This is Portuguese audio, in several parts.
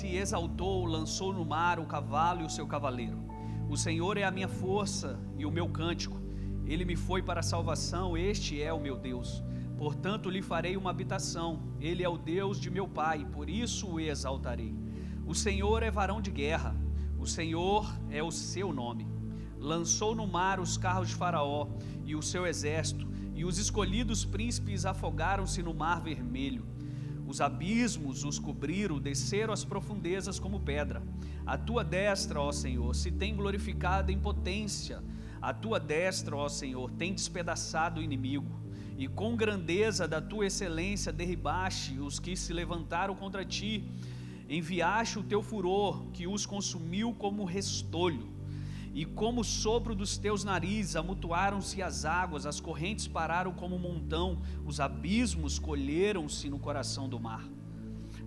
se exaltou, lançou no mar o cavalo e o seu cavaleiro. O Senhor é a minha força e o meu cântico. Ele me foi para a salvação, este é o meu Deus. Portanto lhe farei uma habitação. Ele é o Deus de meu pai, por isso o exaltarei. O Senhor é varão de guerra, o Senhor é o seu nome. Lançou no mar os carros de Faraó e o seu exército, e os escolhidos príncipes afogaram-se no mar vermelho. Os abismos os cobriram, desceram as profundezas como pedra. A tua destra, ó Senhor, se tem glorificado em potência. A tua destra, ó Senhor, tem despedaçado o inimigo. E com grandeza da tua excelência derribaste os que se levantaram contra ti. Enviaste o teu furor, que os consumiu como restolho. E como o sopro dos teus narizes, amontoaram-se as águas, as correntes pararam como um montão, os abismos colheram-se no coração do mar.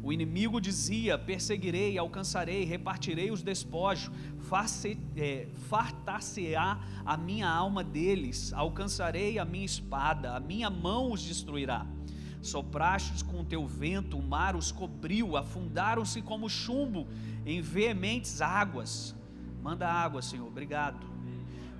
O inimigo dizia: perseguirei, alcançarei, repartirei os despojos, fartar-se-á a minha alma deles, alcançarei a minha espada, a minha mão os destruirá. Soprastes com o teu vento, o mar os cobriu, afundaram-se como chumbo em veementes águas. Manda água, Senhor, obrigado.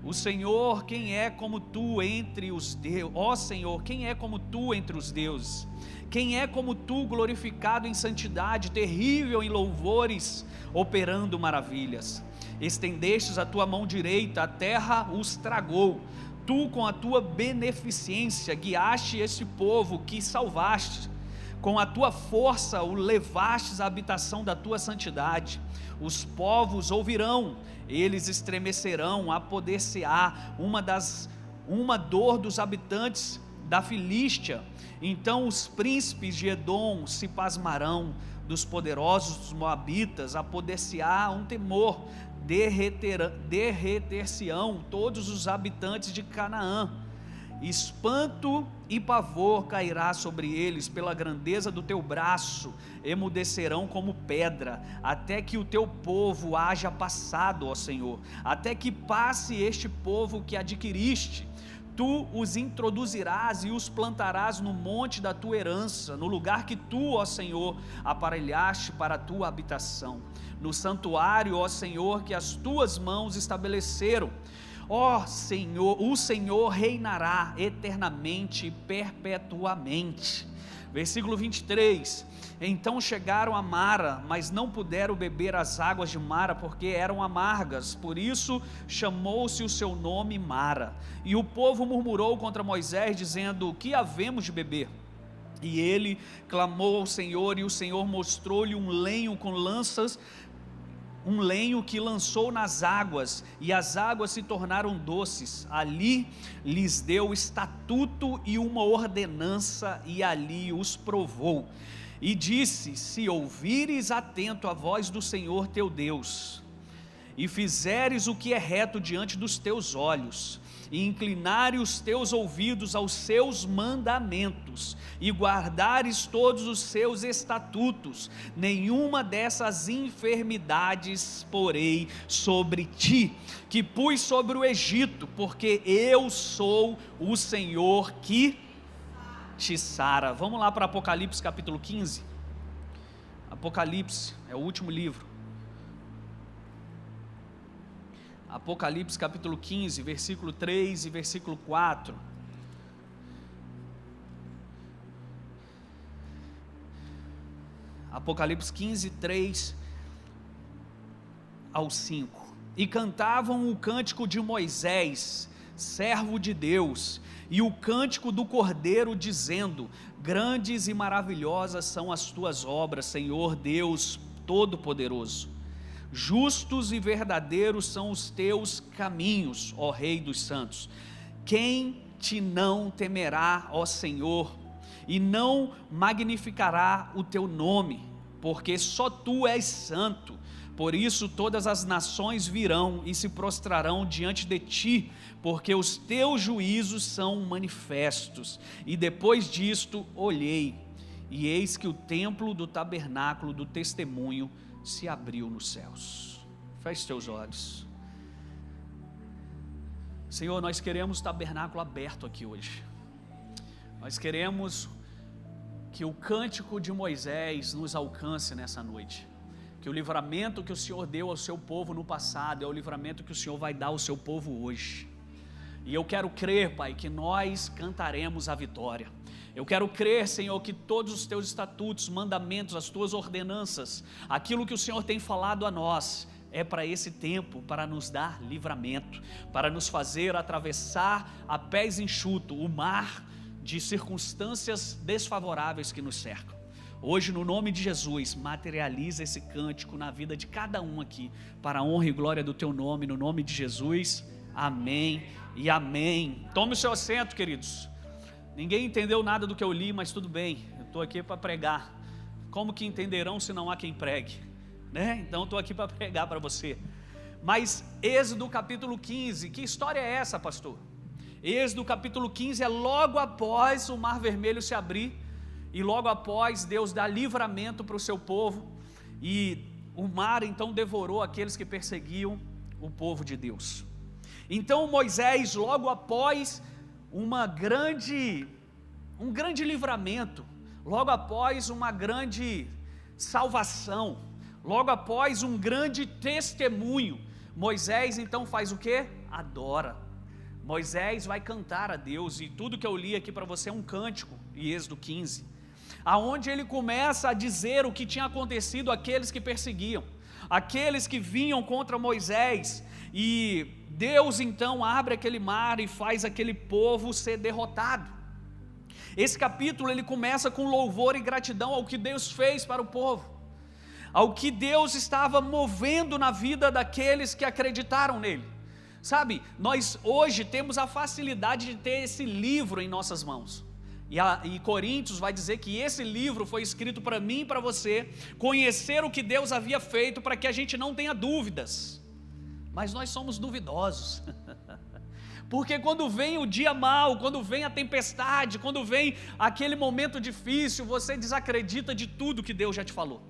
O Senhor, quem é como tu entre os deuses? Ó Senhor, quem é como tu entre os deuses? Quem é como tu, glorificado em santidade, terrível em louvores, operando maravilhas? Estendestes a tua mão direita, a terra os tragou. Tu com a tua beneficência guiaste este povo que salvaste. Com a tua força o levastes à habitação da tua santidade. Os povos ouvirão, eles estremecerão, apoder-se-á uma dor dos habitantes da Filístia. Então os príncipes de Edom se pasmarão, dos poderosos dos moabitas apoder-se-á um temor, derreter-se-ão todos os habitantes de Canaã. Espanto e pavor cairá sobre eles pela grandeza do teu braço, emudecerão como pedra, até que o teu povo haja passado, ó Senhor, até que passe este povo que adquiriste. Tu os introduzirás e os plantarás no monte da tua herança, no lugar que tu, ó Senhor, aparelhaste para a tua habitação, no santuário, ó Senhor, que as tuas mãos estabeleceram. Ó Senhor, o Senhor reinará eternamente e perpetuamente. Versículo 23, então chegaram a Mara, mas não puderam beber as águas de Mara, porque eram amargas, por isso chamou-se o seu nome Mara. E o povo murmurou contra Moisés, dizendo: que havemos de beber? E ele clamou ao Senhor, e o Senhor mostrou-lhe um lenho com lanças, um lenho que lançou nas águas, e as águas se tornaram doces. Ali lhes deu estatuto e uma ordenança, e ali os provou. E disse: se ouvires atento a voz do Senhor teu Deus, e fizeres o que é reto diante dos teus olhos, e inclinares os teus ouvidos aos seus mandamentos, e guardares todos os seus estatutos, nenhuma dessas enfermidades porei sobre ti, que pus sobre o Egito, porque eu sou o Senhor que te sara. Vamos lá para Apocalipse capítulo 15. Apocalipse é o último livro. Apocalipse capítulo 15, versículo 3 e versículo 4. Apocalipse 15, 3 ao 5. E cantavam o cântico de Moisés, servo de Deus, e o cântico do Cordeiro, dizendo: grandes e maravilhosas são as tuas obras, Senhor Deus Todo-Poderoso. Justos e verdadeiros são os teus caminhos, ó Rei dos santos. Quem te não temerá, ó Senhor, e não magnificará o teu nome, porque só tu és santo. Por isso todas as nações virão e se prostrarão diante de ti, porque os teus juízos são manifestos. E depois disto olhei, e eis que o templo do tabernáculo do testemunho se abriu nos céus. Feche teus olhos. Senhor, nós queremos tabernáculo aberto aqui hoje. Nós queremos que o cântico de Moisés nos alcance nessa noite. que o livramento que o Senhor deu ao seu povo no passado é o livramento que o Senhor vai dar ao seu povo hoje. E eu quero crer, Pai, que nós cantaremos a vitória. Eu quero crer, Senhor, que todos os teus estatutos, mandamentos, as tuas ordenanças, aquilo que o Senhor tem falado a nós, é para esse tempo, para nos dar livramento, para nos fazer atravessar a pés enxutos o mar de circunstâncias desfavoráveis que nos cercam. Hoje, no nome de Jesus, materializa esse cântico na vida de cada um aqui, para a honra e glória do teu nome, no nome de Jesus, amém e amém. Tome o seu assento, queridos. Ninguém entendeu nada do que eu li, mas tudo bem, eu estou aqui para pregar. Como que entenderão se não há quem pregue, né? Então estou aqui para pregar para você. Mas Êxodo capítulo 15, que história é essa, pastor? Êxodo capítulo 15 é logo após o Mar Vermelho se abrir, e logo após Deus dar livramento para o seu povo, e o mar então devorou aqueles que perseguiam o povo de Deus. Então Moisés, logo após um grande livramento, logo após uma grande salvação, logo após um grande testemunho, Moisés então faz o quê? Adora. Moisés vai cantar a Deus, e tudo que eu li aqui para você é um cântico, em Êxodo 15, aonde ele começa a dizer o que tinha acontecido àqueles que perseguiam, aqueles que vinham contra Moisés, e Deus então abre aquele mar e faz aquele povo ser derrotado. Esse capítulo ele começa com louvor e gratidão ao que Deus fez para o povo, ao que Deus estava movendo na vida daqueles que acreditaram nele. Sabe, nós hoje temos a facilidade de ter esse livro em nossas mãos, e Coríntios vai dizer que esse livro foi escrito para mim e para você conhecer o que Deus havia feito, para que a gente não tenha dúvidas. Mas nós somos duvidosos, porque quando vem o dia mau, quando vem a tempestade, quando vem aquele momento difícil, você desacredita de tudo que Deus já te falou.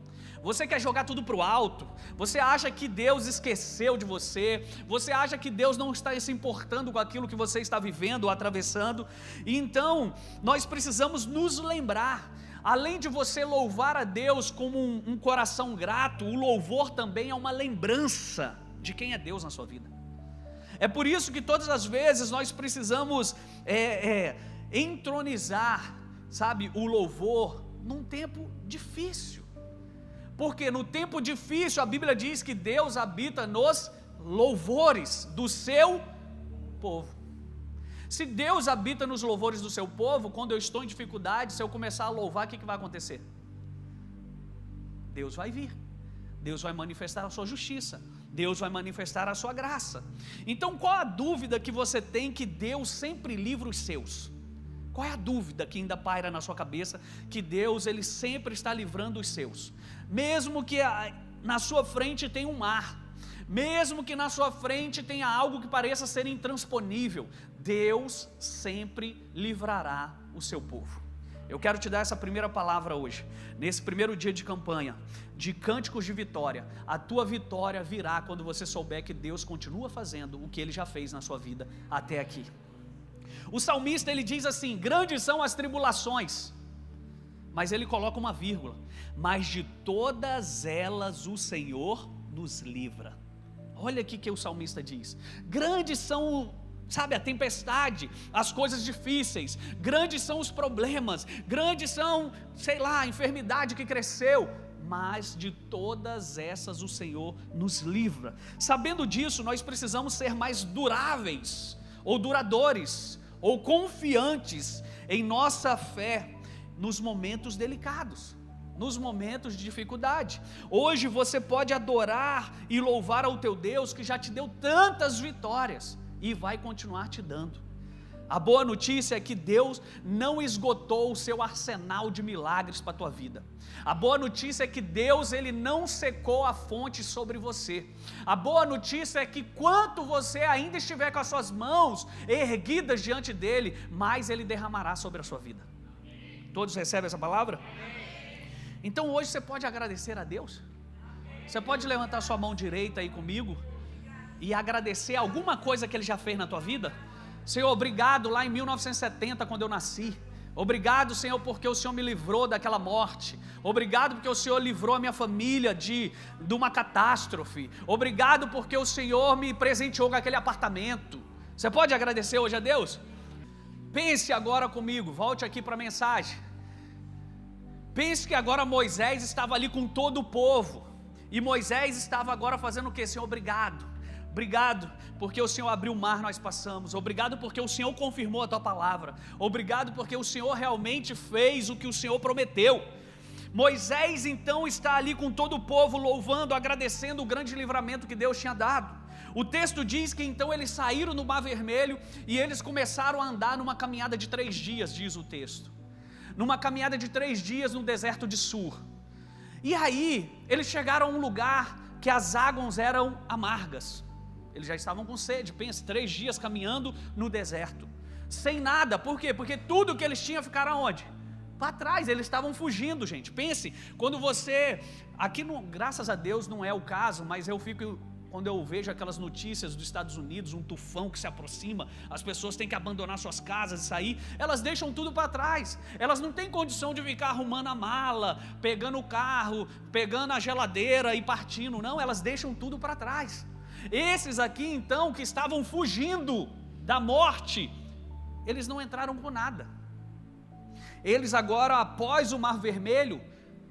Você quer jogar tudo para o alto, você acha que Deus esqueceu de você, você acha que Deus não está se importando com aquilo que você está vivendo ou atravessando. E então, nós precisamos nos lembrar, além de você louvar a Deus como um coração grato, o louvor também é uma lembrança de quem é Deus na sua vida. É por isso que todas as vezes nós precisamos entronizar, sabe, o louvor num tempo difícil. Porque no tempo difícil a Bíblia diz que Deus habita nos louvores do seu povo. Se Deus habita nos louvores do seu povo, quando eu estou em dificuldade, se eu começar a louvar, o que vai acontecer? Deus vai vir, Deus vai manifestar a sua justiça, Deus vai manifestar a sua graça. Então qual a dúvida que você tem que Deus sempre livra os seus? Qual é a dúvida que ainda paira na sua cabeça, que Deus ele sempre está livrando os seus? Mesmo que na sua frente tenha um mar, mesmo que na sua frente tenha algo que pareça ser intransponível, Deus sempre livrará o seu povo. Eu quero te dar essa primeira palavra hoje, nesse primeiro dia de campanha, de cânticos de vitória. A tua vitória virá quando você souber que Deus continua fazendo o que Ele já fez na sua vida até aqui. O salmista ele diz assim: grandes são as tribulações, mas ele coloca uma vírgula, mas de todas elas o Senhor nos livra. Olha aqui que o salmista diz: grandes são, sabe, a tempestade, as coisas difíceis, grandes são os problemas, grandes são, sei lá, a enfermidade que cresceu, mas de todas essas o Senhor nos livra. Sabendo disso, nós precisamos ser mais duráveis, ou duradouros, ou confiantes em nossa fé nos momentos delicados, nos momentos de dificuldade. Hoje você pode adorar e louvar ao teu Deus que já te deu tantas vitórias e vai continuar te dando. A boa notícia é que Deus não esgotou o seu arsenal de milagres para a tua vida. A boa notícia é que Deus ele não secou a fonte sobre você. A boa notícia é que quanto você ainda estiver com as suas mãos erguidas diante dele, mais ele derramará sobre a sua vida. Todos recebem essa palavra? Então hoje você pode agradecer a Deus. Você pode levantar sua mão direita aí comigo e agradecer alguma coisa que ele já fez na tua vida. Senhor, obrigado lá em 1970, quando eu nasci, Obrigado, Senhor, porque o Senhor me livrou daquela morte. Obrigado porque o Senhor livrou a minha família de uma catástrofe. Obrigado porque o Senhor me presenteou com aquele apartamento. Você pode agradecer hoje a Deus? Pense agora comigo, volte aqui para a mensagem. Pense que agora Moisés estava ali com todo o povo. E Moisés estava agora fazendo o que? Senhor, obrigado. Obrigado porque o Senhor abriu o mar, nós passamos. Obrigado porque o Senhor confirmou a tua palavra. Obrigado porque o Senhor realmente fez o que o Senhor prometeu. Moisés então está ali com todo o povo, louvando, agradecendo o grande livramento que Deus tinha dado. O texto diz que então eles saíram no Mar Vermelho e eles começaram a andar numa caminhada de 3 dias, diz o texto. Numa caminhada de 3 dias no deserto de Sur. E aí eles chegaram a um lugar que as águas eram amargas. Eles já estavam com sede, pensa, 3 dias caminhando no deserto, sem nada. Por quê? Porque tudo que eles tinham ficaram aonde? Para trás, eles estavam fugindo, gente. Pense, quando você, aqui graças a Deus não é o caso, mas quando eu vejo aquelas notícias dos Estados Unidos, um tufão que se aproxima, as pessoas têm que abandonar suas casas e sair, elas deixam tudo para trás. Elas não têm condição de ficar arrumando a mala, pegando o carro, pegando a geladeira e partindo, não, elas deixam tudo para trás. Esses aqui então, que estavam fugindo da morte, eles não entraram com nada. Eles agora, após o Mar Vermelho,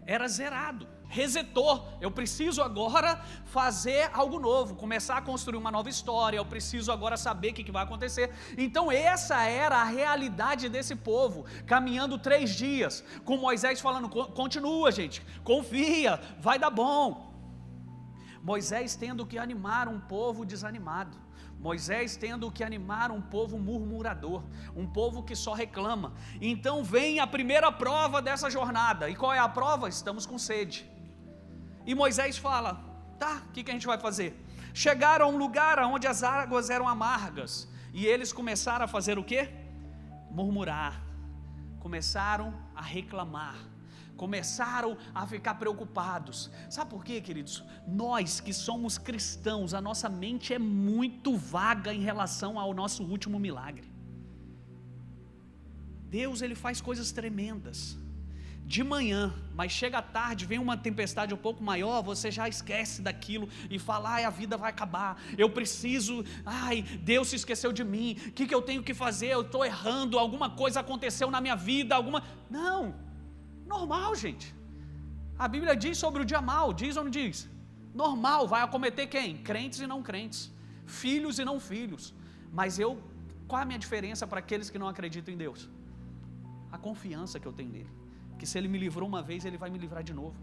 era zerado, resetou. Eu preciso agora fazer algo novo, começar a construir uma nova história. Eu preciso agora saber o que vai acontecer. Então essa era a realidade desse povo, caminhando 3 dias, com Moisés falando, continua gente, confia, vai dar bom. Moisés tendo que animar um povo desanimado, Moisés tendo que animar um povo murmurador, um povo que só reclama. Então vem a primeira prova dessa jornada. E qual é a prova? Estamos com sede. E Moisés fala, tá, o que a gente vai fazer? Chegaram a um lugar onde as águas eram amargas, e eles começaram a fazer o quê? Murmurar, começaram a reclamar, começaram a ficar preocupados. Sabe por quê, queridos? Nós que somos cristãos, a nossa mente é muito vaga em relação ao nosso último milagre. Deus, Ele faz coisas tremendas de manhã, mas chega à tarde, vem uma tempestade um pouco maior, você já esquece daquilo e fala, a vida vai acabar, eu preciso, Deus se esqueceu de mim, o que eu tenho que fazer? Eu estou errando, alguma coisa aconteceu na minha vida, não, normal, gente. A Bíblia diz sobre o dia mau, diz ou não diz? Normal, vai acometer quem? Crentes e não crentes, filhos e não filhos. Mas qual é a minha diferença para aqueles que não acreditam em Deus? A confiança que eu tenho nele, que se Ele me livrou uma vez, Ele vai me livrar de novo.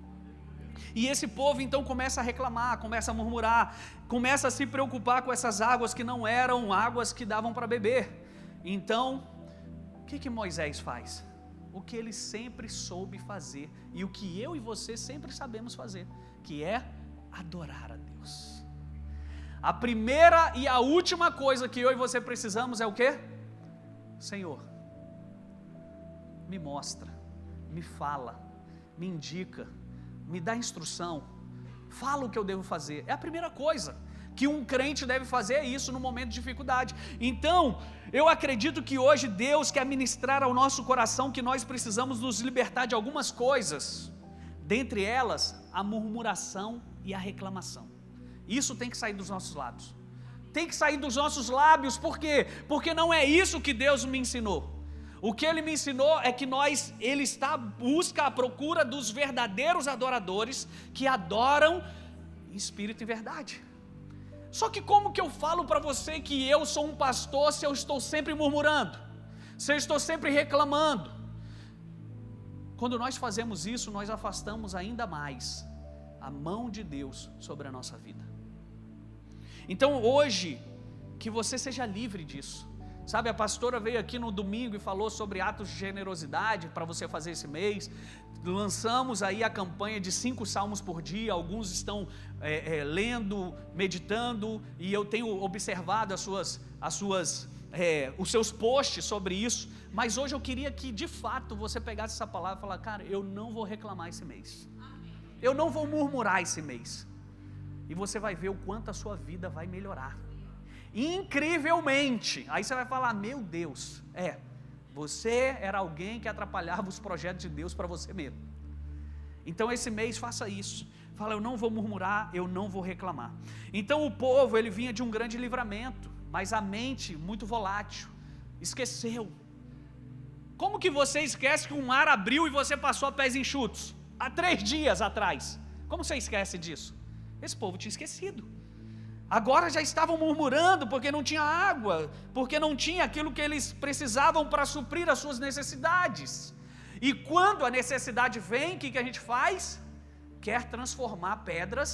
E esse povo então começa a reclamar, começa a murmurar, começa a se preocupar com essas águas que não eram águas que davam para beber. Então, o que Moisés faz? O que ele sempre soube fazer, e o que eu e você sempre sabemos fazer, que é adorar a Deus. A primeira e a última coisa que eu e você precisamos é o quê? Senhor, me mostra, me fala, me indica, me dá instrução, fala o que eu devo fazer. É a primeira coisa que um crente deve fazer, é isso no momento de dificuldade. Então, eu acredito que hoje Deus quer ministrar ao nosso coração que nós precisamos nos libertar de algumas coisas, dentre elas a murmuração e a reclamação. Isso tem que sair dos nossos lábios, tem que sair dos nossos lábios. Por quê? Porque não é isso que Deus me ensinou. O que Ele me ensinou é que Ele está à busca, à procura dos verdadeiros adoradores, que adoram em espírito e verdade. Só que como que eu falo para você que eu sou um pastor se eu estou sempre murmurando, se eu estou sempre reclamando? Quando nós fazemos isso, nós afastamos ainda mais a mão de Deus sobre a nossa vida. Então hoje, que você seja livre disso. Sabe, a pastora veio aqui no domingo e falou sobre atos de generosidade para você fazer esse mês. Lançamos aí a campanha de 5 salmos por dia. Alguns estão lendo, meditando, e eu tenho observado os seus posts sobre isso. Mas hoje eu queria que de fato você pegasse essa palavra e falasse, cara, eu não vou reclamar esse mês, eu não vou murmurar esse mês, e você vai ver o quanto a sua vida vai melhorar incrivelmente. Aí você vai falar, meu Deus, Você era alguém que atrapalhava os projetos de Deus para você mesmo. Então esse mês faça isso. Fala, eu não vou murmurar, eu não vou reclamar. Então o povo, ele vinha de um grande livramento, mas a mente muito volátil, esqueceu. Como que você esquece que um mar abriu e você passou a pés enxutos? Há 3 dias atrás. Como você esquece disso? Esse povo tinha esquecido. Agora já estavam murmurando porque não tinha água, porque não tinha aquilo que eles precisavam para suprir as suas necessidades. E quando a necessidade vem, o que a gente faz? Quer transformar pedras.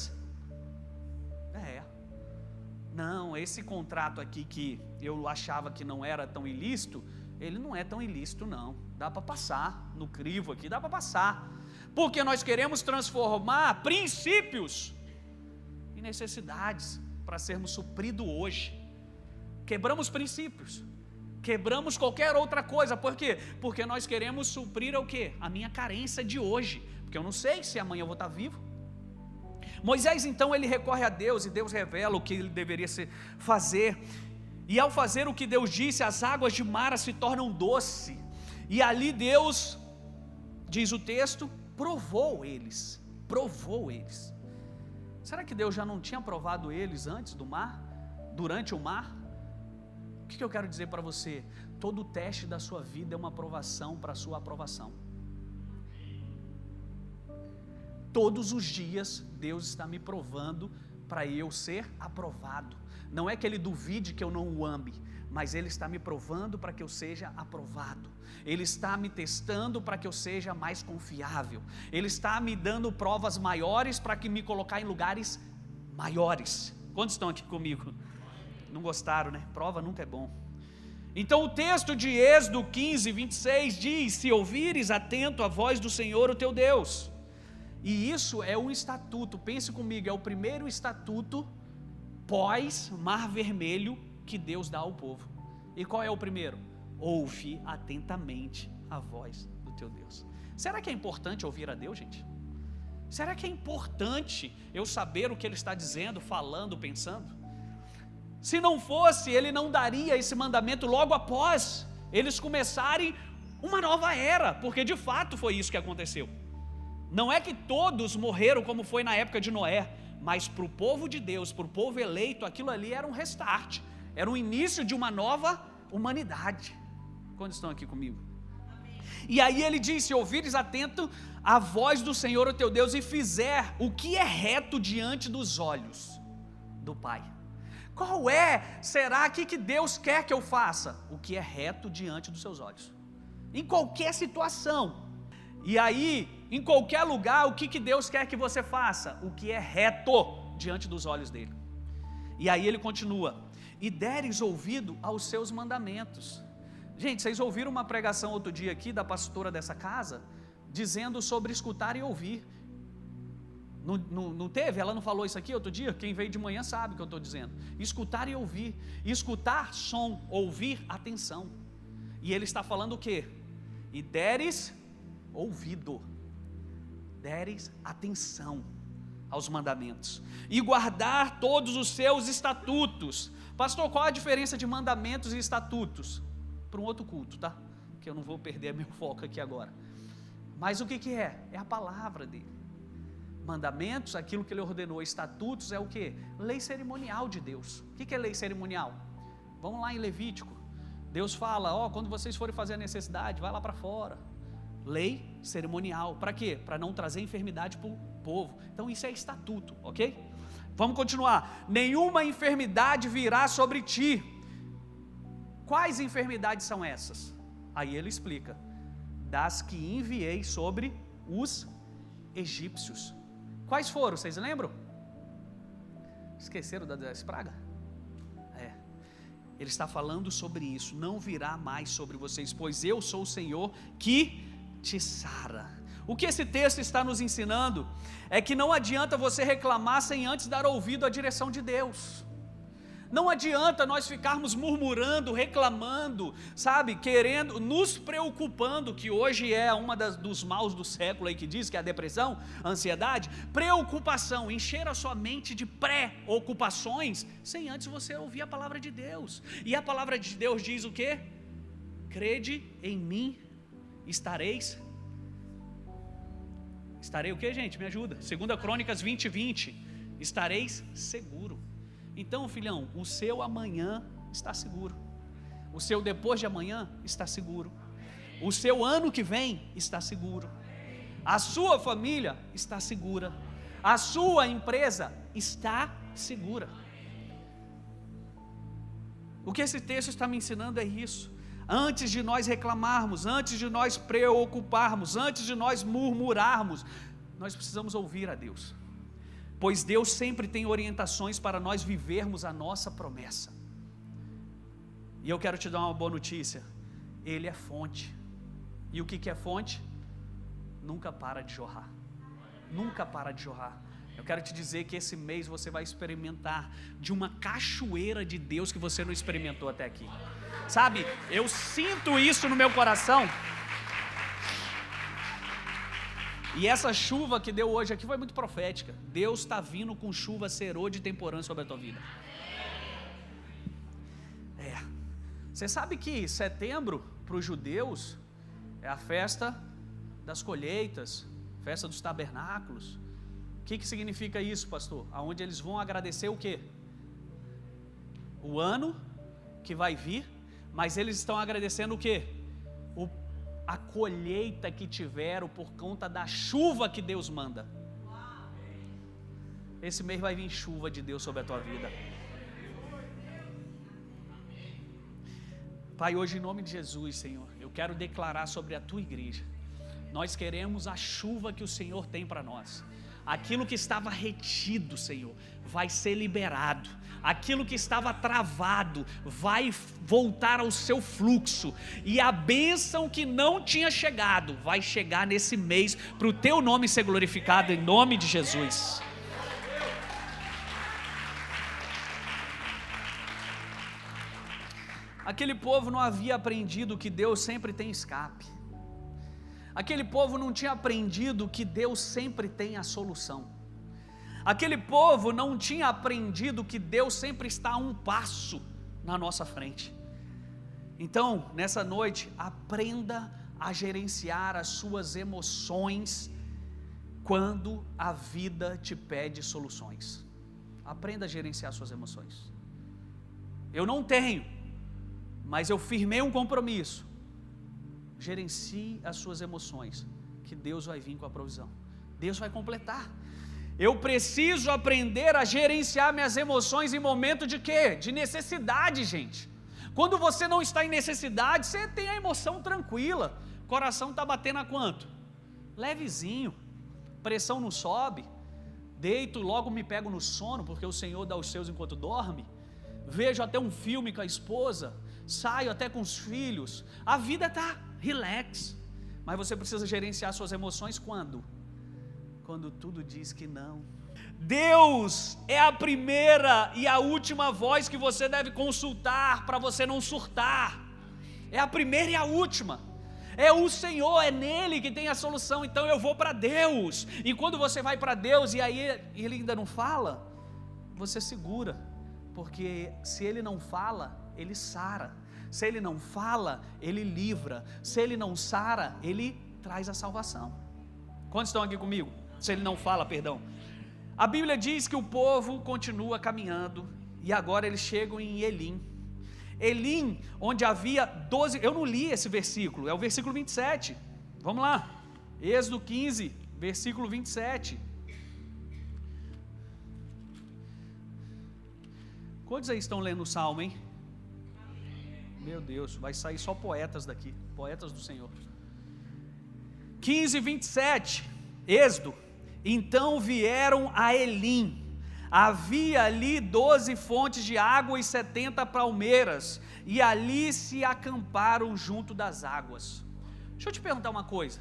Não, esse contrato aqui que eu achava que não era tão ilícito, ele não é tão ilícito não, dá para passar, no crivo aqui dá para passar, porque nós queremos transformar princípios em necessidades, para sermos supridos hoje. Quebramos princípios, quebramos qualquer outra coisa, por quê? Porque nós queremos suprir o quê? A minha carência de hoje, porque eu não sei se amanhã eu vou estar vivo. Moisés então ele recorre a Deus, e Deus revela o que ele deveria fazer, e ao fazer o que Deus disse, as águas de Mara se tornam doce, e ali Deus, diz o texto, provou eles. Será que Deus já não tinha provado eles antes do mar? Durante o mar? O que eu quero dizer para você? Todo teste da sua vida é uma provação para a sua aprovação. Todos os dias Deus está me provando para eu ser aprovado. Não é que Ele duvide que eu não o ame, mas Ele está me provando para que eu seja aprovado. Ele está me testando para que eu seja mais confiável. Ele está me dando provas maiores para que me colocar em lugares maiores. Quantos estão aqui comigo? Não gostaram, né? Prova nunca é bom. Então o texto de Êxodo 15, 26 diz: se ouvires atento a voz do Senhor o teu Deus. E isso é um estatuto, pense comigo, é o primeiro estatuto pós-Mar Vermelho que Deus dá ao povo. E qual é o primeiro? Ouve atentamente a voz do teu Deus. Será que é importante ouvir a Deus, gente? Será que é importante eu saber o que Ele está dizendo, falando, pensando? Se não fosse, Ele não daria esse mandamento logo após eles começarem uma nova era, porque de fato foi isso que aconteceu. Não é que todos morreram como foi na época de Noé, mas para o povo de Deus, para o povo eleito, aquilo ali era um restart, era o início de uma nova humanidade. Quantos estão aqui comigo? E aí ele diz: se ouvires atento a voz do Senhor o teu Deus e fizer o que é reto diante dos olhos do Pai. Qual será que Deus quer que eu faça? O que é reto diante dos seus olhos, em qualquer situação. E aí, em qualquer lugar, o que Deus quer que você faça? O que é reto diante dos olhos dele. E aí ele continua: e deres ouvido aos seus mandamentos. Gente, vocês ouviram uma pregação outro dia aqui da pastora dessa casa, dizendo sobre escutar e ouvir. Não teve? Ela não falou isso aqui outro dia? Quem veio de manhã sabe o que eu estou dizendo. Escutar e ouvir. Escutar, som. Ouvir, atenção. E ele está falando o quê? E deres ouvido, deres atenção aos mandamentos, e guardar todos os seus estatutos. Pastor, qual a diferença de mandamentos e estatutos? Para um outro culto, tá? Que eu não vou perder meu foco aqui agora. Mas o que é? É a palavra dele. Mandamentos, aquilo que ele ordenou. Estatutos é o que? Lei cerimonial de Deus. O que é lei cerimonial? Vamos lá em Levítico. Deus fala: quando vocês forem fazer a necessidade, vai lá para fora. Lei cerimonial, para quê? Para não trazer enfermidade para o povo. Então isso é estatuto, ok? Vamos continuar. Nenhuma enfermidade virá sobre ti. Quais enfermidades são essas? Aí ele explica: das que enviei sobre os egípcios. Quais foram? Vocês lembram? Esqueceram das pragas? Ele está falando sobre isso. Não virá mais sobre vocês, pois eu sou o Senhor que te sara. O que esse texto está nos ensinando é que não adianta você reclamar sem antes dar ouvido à direção de Deus. Não adianta nós ficarmos murmurando, reclamando, sabe, querendo, nos preocupando, que hoje é uma dos maus do século aí que diz que é a depressão, a ansiedade, preocupação, encher a sua mente de pré-ocupações, sem antes você ouvir a palavra de Deus. E a palavra de Deus diz o quê? crede em mim, estarei o que, gente? Me ajuda. 2 Crônicas 20:20, estareis seguro. Então, filhão, o seu amanhã está seguro, o seu depois de amanhã está seguro, o seu ano que vem está seguro, a sua família está segura, a sua empresa está segura. O que esse texto está me ensinando é isso. Antes de nós reclamarmos, antes de nós preocuparmos, antes de nós murmurarmos, nós precisamos ouvir a Deus, pois Deus sempre tem orientações para nós vivermos a nossa promessa. E eu quero te dar uma boa notícia: Ele é fonte. E o que é fonte? Nunca para de jorrar, nunca para de jorrar. Eu quero te dizer que esse mês você vai experimentar de uma cachoeira de Deus que você não experimentou até aqui. Sabe, eu sinto isso no meu coração. E essa chuva que deu hoje aqui foi muito profética. Deus está vindo com chuva serô de temporã sobre a tua vida. Você sabe que setembro para os judeus é a festa das colheitas, festa dos tabernáculos. O que significa isso, pastor? Aonde eles vão agradecer o quê? O ano que vai vir, mas eles estão agradecendo o quê? A colheita que tiveram por conta da chuva que Deus manda. Esse mês vai vir chuva de Deus sobre a tua vida. Pai, hoje em nome de Jesus, Senhor, eu quero declarar sobre a tua igreja. Nós queremos a chuva que o Senhor tem para nós. Aquilo que estava retido, Senhor, vai ser liberado. Aquilo que estava travado vai voltar ao seu fluxo. E a bênção que não tinha chegado vai chegar nesse mês, para o teu nome ser glorificado, em nome de Jesus. Aquele povo não havia aprendido que Deus sempre tem escape. Aquele povo não tinha aprendido que Deus sempre tem a solução. Aquele povo não tinha aprendido que Deus sempre está a um passo na nossa frente. Então, nessa noite, aprenda a gerenciar as suas emoções quando a vida te pede soluções. Aprenda a gerenciar suas emoções. Eu não tenho, mas eu firmei um compromisso. Gerencie as suas emoções, que Deus vai vir com a provisão. Deus vai completar. Eu preciso aprender a gerenciar minhas emoções em momento de quê? De necessidade, gente. Quando você não está em necessidade, você tem a emoção tranquila. O coração está batendo a quanto? Levezinho. Pressão não sobe. Deito, logo me pego no sono, porque o Senhor dá os seus enquanto dorme. Vejo até um filme com a esposa. Saio até com os filhos. A vida está relax. Mas você precisa gerenciar suas emoções quando? Quando tudo diz que não. Deus é a primeira e a última voz que você deve consultar para você não surtar. É a primeira e a última. É o Senhor, é nele que tem a solução. Então eu vou para Deus. E quando você vai para Deus e aí ele ainda não fala, você segura, porque se ele não fala, ele sara. Se ele não fala, ele livra. Se ele não sara, ele traz a salvação. Quantos estão aqui comigo? Se ele não fala, perdão. A Bíblia diz que o povo continua caminhando e agora eles chegam em Elim. Elim, onde havia 12, eu não li esse versículo, é o versículo 27. Vamos lá. Êxodo 15, versículo 27. Quantos aí estão lendo o Salmo, hein? Meu Deus, vai sair só poetas daqui, poetas do Senhor. 15, 27, Êxodo. Então vieram a Elim, havia ali 12 fontes de água e 70 palmeiras, e ali se acamparam junto das águas. Deixa eu te perguntar uma coisa,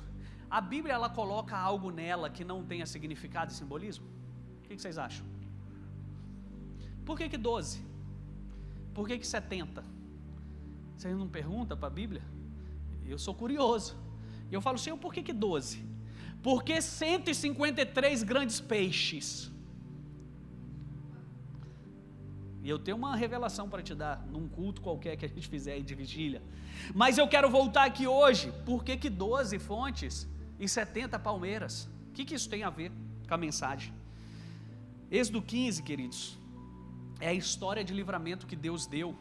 a Bíblia ela coloca algo nela que não tenha significado e simbolismo? O que vocês acham? Por que 12? Por que 70? Vocês não perguntam para a Bíblia? Eu sou curioso, e eu falo, Senhor, por que 12? Porque 153 grandes peixes. E eu tenho uma revelação para te dar, num culto qualquer que a gente fizer aí de vigília. Mas eu quero voltar aqui hoje, por que 12 fontes e 70 palmeiras? O que isso tem a ver com a mensagem? Êxodo 15, queridos, é a história de livramento que Deus deu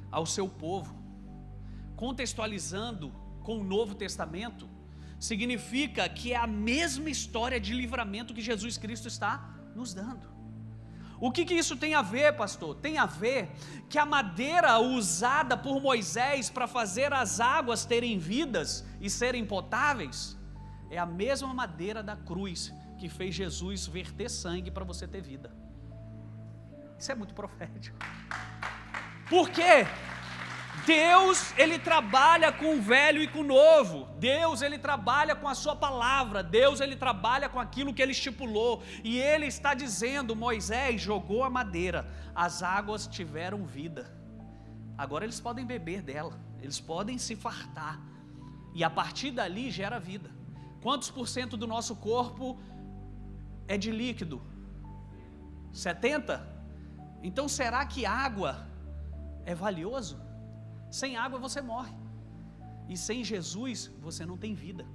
ao seu povo. Contextualizando com o Novo Testamento, significa que é a mesma história de livramento que Jesus Cristo está nos dando. O que isso tem a ver, pastor? Tem a ver que a madeira usada por Moisés para fazer as águas terem vidas e serem potáveis, é a mesma madeira da cruz que fez Jesus verter sangue para você ter vida. Isso é muito profético. Por quê? Deus, Ele trabalha com o velho e com o novo. Deus, Ele trabalha com a sua palavra. Deus, Ele trabalha com aquilo que Ele estipulou. E Ele está dizendo, Moisés jogou a madeira, as águas tiveram vida. Agora eles podem beber dela, eles podem se fartar. E a partir dali gera vida. Quantos por cento do nosso corpo é de líquido? 70%? Então será que água é valioso? Sem água você morre, e sem Jesus você não tem vida.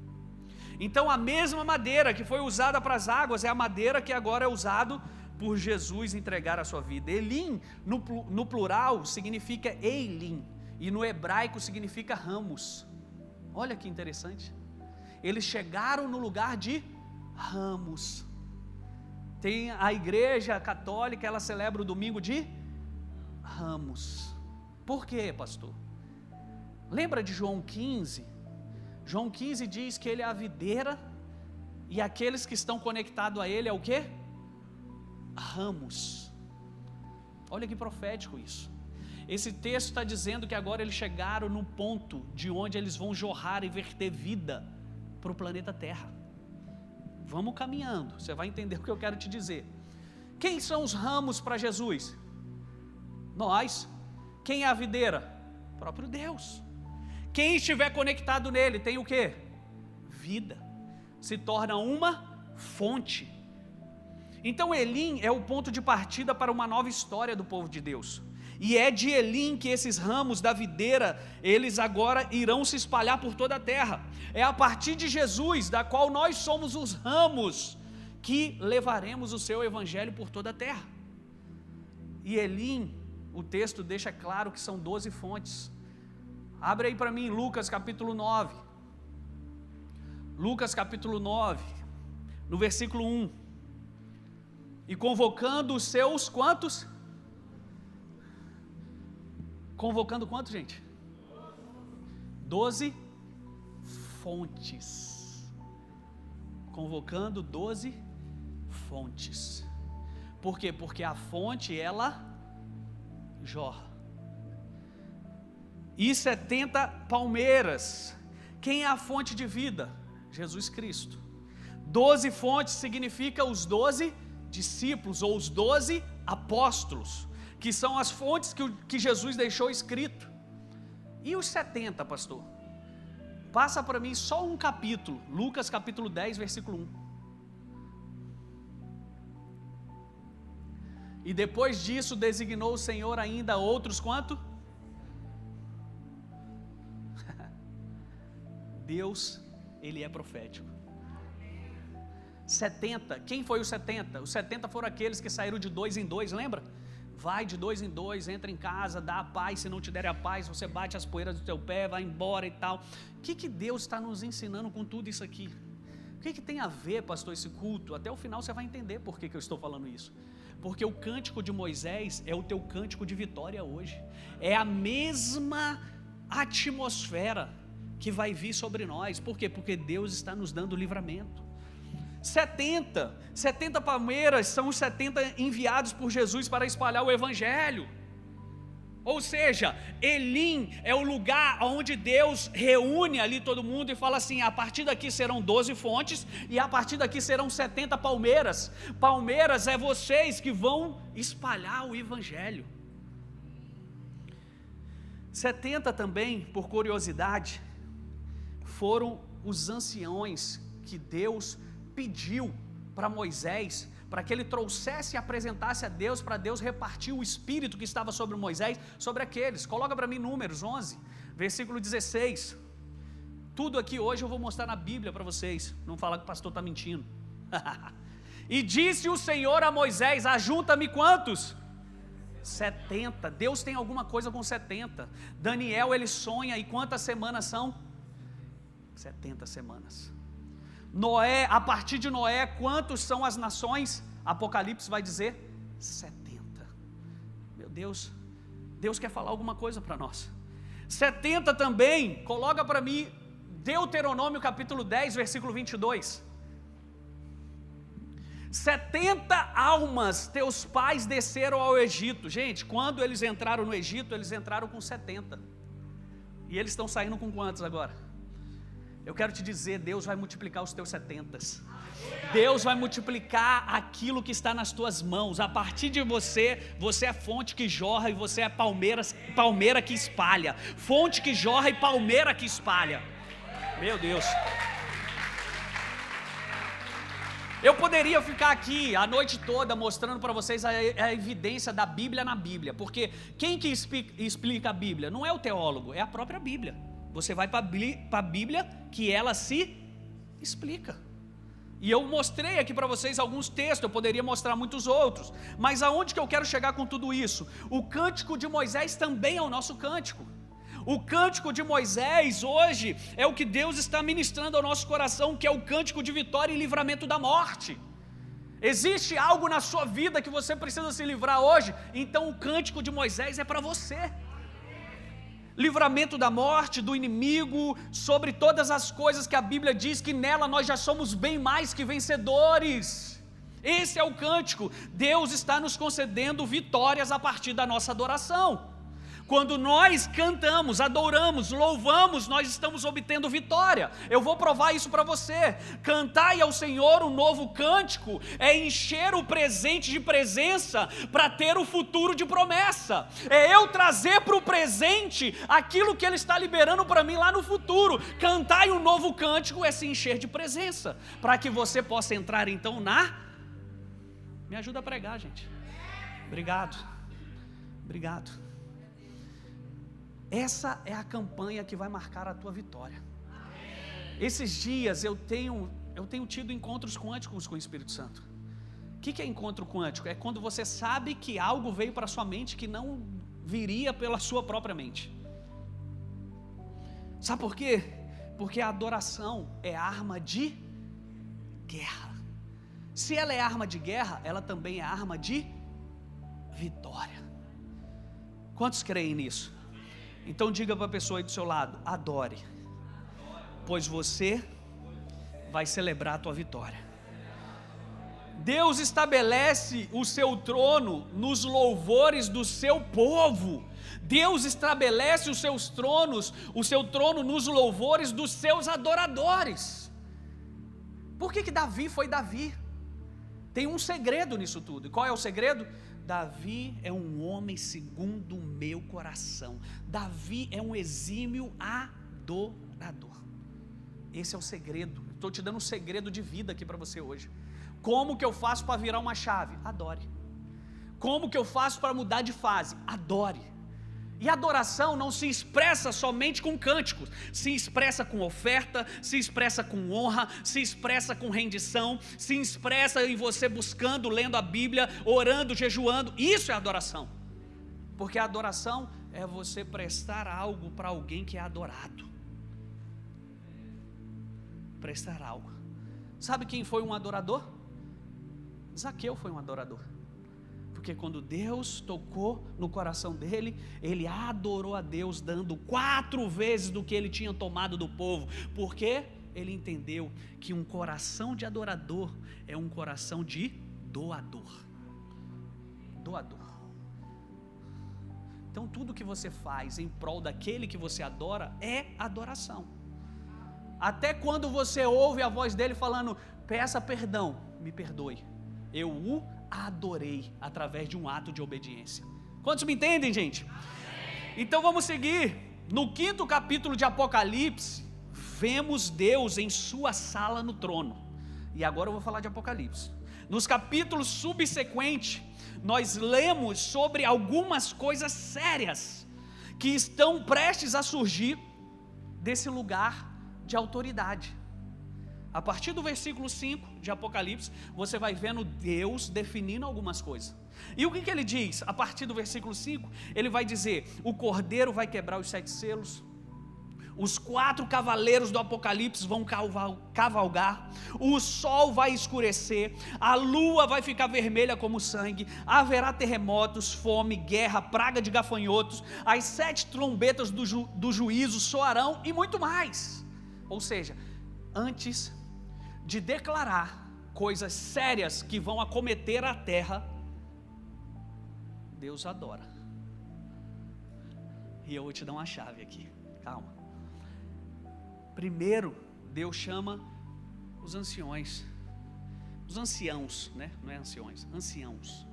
Então a mesma madeira que foi usada para as águas é a madeira que agora é usada por Jesus entregar a sua vida. Elim no plural significa eilim, e no hebraico significa ramos. Olha que interessante, eles chegaram no lugar de ramos. Tem a igreja católica, ela celebra o domingo de Ramos. Por quê, pastor? Lembra de João 15? João 15 diz que ele é a videira e aqueles que estão conectados a ele é o quê? Ramos. Olha que profético isso. Esse texto está dizendo que agora eles chegaram no ponto de onde eles vão jorrar e verter vida para o planeta Terra. Vamos caminhando, você vai entender o que eu quero te dizer. Quem são os ramos para Jesus? Nós. Quem é a videira? O próprio Deus. Quem estiver conectado nele tem o quê? Vida. Se torna uma fonte. Então Elim é o ponto de partida para uma nova história do povo de Deus. E é de Elim que esses ramos da videira, eles agora irão se espalhar por toda a terra. É a partir de Jesus, da qual nós somos os ramos, que levaremos o seu evangelho por toda a terra. E Elim, o texto deixa claro que são 12 fontes. Abre aí para mim Lucas capítulo 9. Lucas capítulo 9, no versículo 1. E convocando os seus quantos? Convocando quanto, gente? 12 fontes. Convocando 12 fontes. Por quê? Porque a fonte, ela jorra. E 70 palmeiras. Quem é a fonte de vida? Jesus Cristo. 12 fontes significa os 12 discípulos, ou os 12 apóstolos, que são as fontes que Jesus deixou escrito. E os 70, pastor? Passa para mim só um capítulo, Lucas capítulo 10, versículo 1. E depois disso designou o Senhor ainda outros quanto? Deus, Ele é profético. 70, quem foi os 70? Os 70 foram aqueles que saíram de 2 em 2, lembra? Vai de 2 em 2, entra em casa, dá a paz, se não te der a paz, você bate as poeiras do teu pé, vai embora e tal. O que Deus está nos ensinando com tudo isso aqui? O que tem a ver, pastor, esse culto? Até o final você vai entender por que eu estou falando isso. Porque o cântico de Moisés é o teu cântico de vitória hoje. É a mesma atmosfera que vai vir sobre nós. Por quê? Porque Deus está nos dando livramento. 70 palmeiras são os 70 enviados por Jesus para espalhar o evangelho. Ou seja, Elim é o lugar onde Deus reúne ali todo mundo e fala assim: a partir daqui serão 12 fontes e a partir daqui serão 70 palmeiras. Palmeiras é vocês que vão espalhar o evangelho. 70 também, por curiosidade, foram os anciões que Deus pediu para Moisés para que ele trouxesse e apresentasse a Deus, para Deus repartir o Espírito que estava sobre Moisés, sobre aqueles. Coloca para mim Números 11, versículo 16. Tudo aqui hoje eu vou mostrar na Bíblia para vocês, não falar que o pastor está mentindo. E disse o Senhor a Moisés: ajunta-me quantos? 70. Deus tem alguma coisa com 70. Daniel, ele sonha, e quantas semanas são? 70 semanas. Noé, a partir de Noé, quantos são as nações? Apocalipse vai dizer 70. Meu Deus, Deus quer falar alguma coisa para nós. 70 também, coloca para mim Deuteronômio capítulo 10, versículo 22. 70 almas teus pais desceram ao Egito. Gente, quando eles entraram no Egito, eles entraram com 70. E eles estão saindo com quantos agora? Eu quero te dizer, Deus vai multiplicar os teus 70. Deus vai multiplicar aquilo que está nas tuas mãos. A partir de você, você é fonte que jorra, e você é palmeira que espalha. Fonte que jorra e palmeira que espalha. Meu Deus. Eu poderia ficar aqui a noite toda mostrando para vocês a evidência da Bíblia na Bíblia, porque quem que explica a Bíblia? Não é o teólogo, é a própria Bíblia. Você vai para a Bíblia que ela se explica. E eu mostrei aqui para vocês alguns textos, eu poderia mostrar muitos outros, mas aonde que eu quero chegar com tudo isso? O cântico de Moisés também é o nosso cântico. O cântico de Moisés hoje é o que Deus está ministrando ao nosso coração, que é o cântico de vitória e livramento da morte. Existe algo na sua vida que você precisa se livrar hoje? Então o cântico de Moisés é para você. Livramento da morte, do inimigo, sobre todas as coisas que a Bíblia diz que nela nós já somos bem mais que vencedores. Esse é o cântico. Deus está nos concedendo vitórias a partir da nossa adoração. Quando nós cantamos, adoramos, louvamos, nós estamos obtendo vitória. Eu vou provar isso para você. Cantai ao Senhor um novo cântico é encher o presente de presença para ter o futuro de promessa. É eu trazer para o presente aquilo que Ele está liberando para mim lá no futuro. Cantai um novo cântico é se encher de presença, para que você possa entrar então na... Me ajuda a pregar, gente. Obrigado. Obrigado. Essa é a campanha que vai marcar a tua vitória. Esses dias eu tenho tido encontros quânticos com o Espírito Santo. O que é encontro quântico? É quando você sabe que algo veio para a sua mente que não viria pela sua própria mente. Sabe por quê? Porque a adoração é arma de guerra. Se ela é arma de guerra, ela também é arma de vitória. Quantos creem nisso? Então diga para a pessoa aí do seu lado: adore, pois você vai celebrar a tua vitória. Deus estabelece o seu trono nos louvores do seu povo. Deus estabelece o seu trono nos louvores dos seus adoradores. Por que Davi foi Davi? Tem um segredo nisso tudo. E qual é o segredo? Davi é um homem segundo o meu coração. Davi é um exímio adorador. Esse é o segredo. Estou te dando um segredo de vida aqui para você hoje. Como que eu faço para virar uma chave? Adore. Como que eu faço para mudar de fase? Adore. E adoração não se expressa somente com cânticos, se expressa com oferta, se expressa com honra, se expressa com rendição, se expressa em você buscando, lendo a Bíblia, orando, jejuando. Isso é adoração. Porque a adoração é você prestar algo para alguém que é adorado. Prestar algo. Sabe quem foi um adorador? Zaqueu foi um adorador. Porque quando Deus tocou no coração dele, ele adorou a Deus, dando 4 vezes do que ele tinha tomado do povo. Porque ele entendeu que um coração de adorador é um coração de doador. Doador. Então tudo que você faz em prol daquele que você adora é adoração. Até quando você ouve a voz dele falando: peça perdão, me perdoe, eu o adorei através de um ato de obediência. Quantos me entendem, gente? Então vamos seguir. No 5º capítulo de Apocalipse, vemos Deus em sua sala no trono. E agora eu vou falar de Apocalipse. Nos capítulos subsequentes, nós lemos sobre algumas coisas sérias que estão prestes a surgir desse lugar de autoridade. A partir do versículo 5 de Apocalipse, você vai vendo Deus definindo algumas coisas. E o que ele diz? A partir do versículo 5, ele vai dizer: o cordeiro vai quebrar os 7 selos, os 4 cavaleiros do Apocalipse vão cavalgar, o sol vai escurecer, a lua vai ficar vermelha como sangue, haverá terremotos, fome, guerra, praga de gafanhotos, as 7 trombetas do juízo soarão e muito mais. Ou seja, antes de declarar coisas sérias que vão acometer a terra, Deus adora. E eu vou te dar uma chave aqui, calma. Primeiro, Deus chama os anciões, né? Não é anciões, anciãos.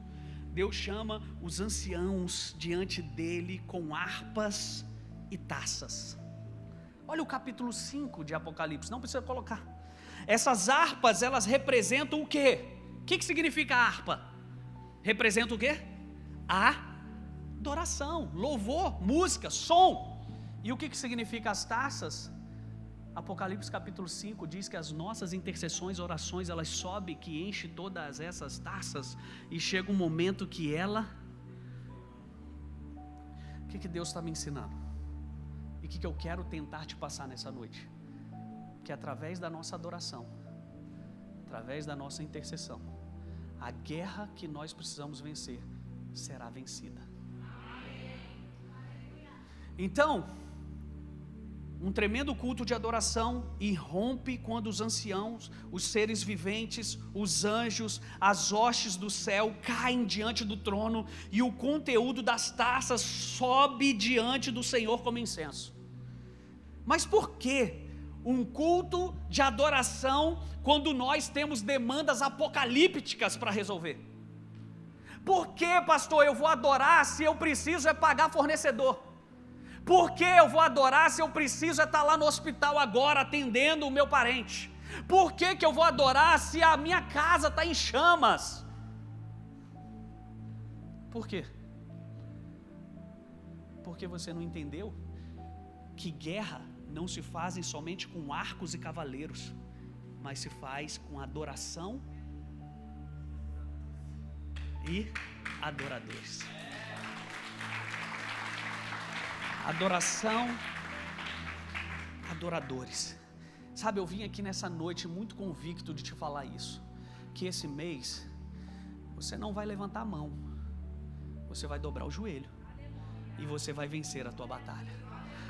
Deus chama os anciãos diante dele com harpas e taças. Olha o capítulo 5 de Apocalipse, não precisa colocar. Essas harpas, elas representam o quê? O que significa harpa? Representa o quê? Adoração, louvor, música, som. E o que significa as taças? Apocalipse capítulo 5 diz que as nossas intercessões, orações, elas sobem, que enche todas essas taças, e chega um momento que ela... O que Deus está me ensinando? E o que eu quero tentar te passar nessa noite? Que através da nossa adoração, através da nossa intercessão, a guerra que nós precisamos vencer será vencida. Então, um tremendo culto de adoração irrompe quando os anciãos, os seres viventes, os anjos, as hostes do céu caem diante do trono e o conteúdo das taças sobe diante do Senhor como incenso. Mas por que um culto de adoração quando nós temos demandas apocalípticas para resolver? Por que, pastor, eu vou adorar se eu preciso é pagar fornecedor? Por que eu vou adorar se eu preciso estar lá no hospital agora atendendo o meu parente? Por que eu vou adorar se a minha casa está em chamas? Por quê? Porque você não entendeu que guerra não se faz somente com arcos e cavaleiros, mas se faz com adoração e adoradores. Adoração, adoradores. Sabe, eu vim aqui nessa noite muito convicto de te falar isso, que esse mês você não vai levantar a mão, você vai dobrar o joelho e você vai vencer a tua batalha.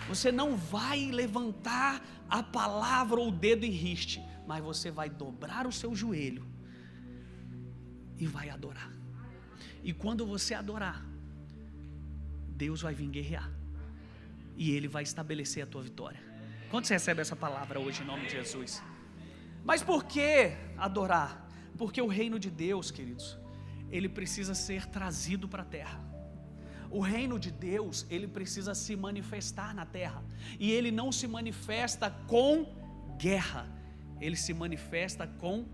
Você não vai levantar a palavra ou o dedo em riste, mas você vai dobrar o seu joelho e vai adorar. E quando você adorar, Deus vai vir guerrear e Ele vai estabelecer a tua vitória. Quando você recebe essa palavra hoje em nome de Jesus? Mas por que adorar? Porque o reino de Deus, queridos, ele precisa ser trazido para a terra. O reino de Deus, ele precisa se manifestar na terra, e ele não se manifesta com guerra, ele se manifesta com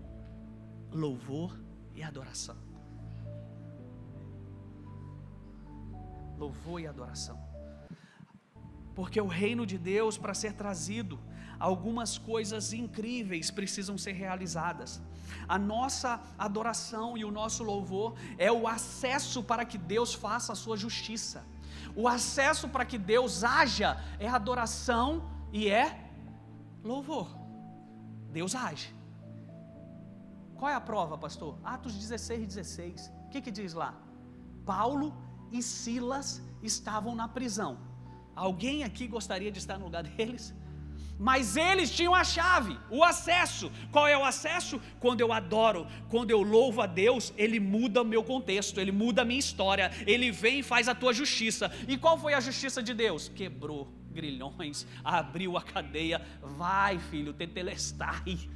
louvor e adoração. Louvor e adoração. Porque o reino de Deus, para ser trazido, algumas coisas incríveis precisam ser realizadas. A nossa adoração e o nosso louvor é o acesso para que Deus faça a sua justiça. O acesso para que Deus haja é adoração e é louvor. Deus age. Qual é a prova, pastor? Atos 16:16. O que diz lá? Paulo e Silas estavam na prisão. Alguém aqui gostaria de estar no lugar deles? Mas eles tinham a chave, o acesso. Qual é o acesso? Quando eu adoro, quando eu louvo a Deus, Ele muda o meu contexto, Ele muda a minha história, Ele vem e faz a tua justiça. E qual foi a justiça de Deus? Quebrou grilhões, abriu a cadeia. Vai, filho, tetelestai.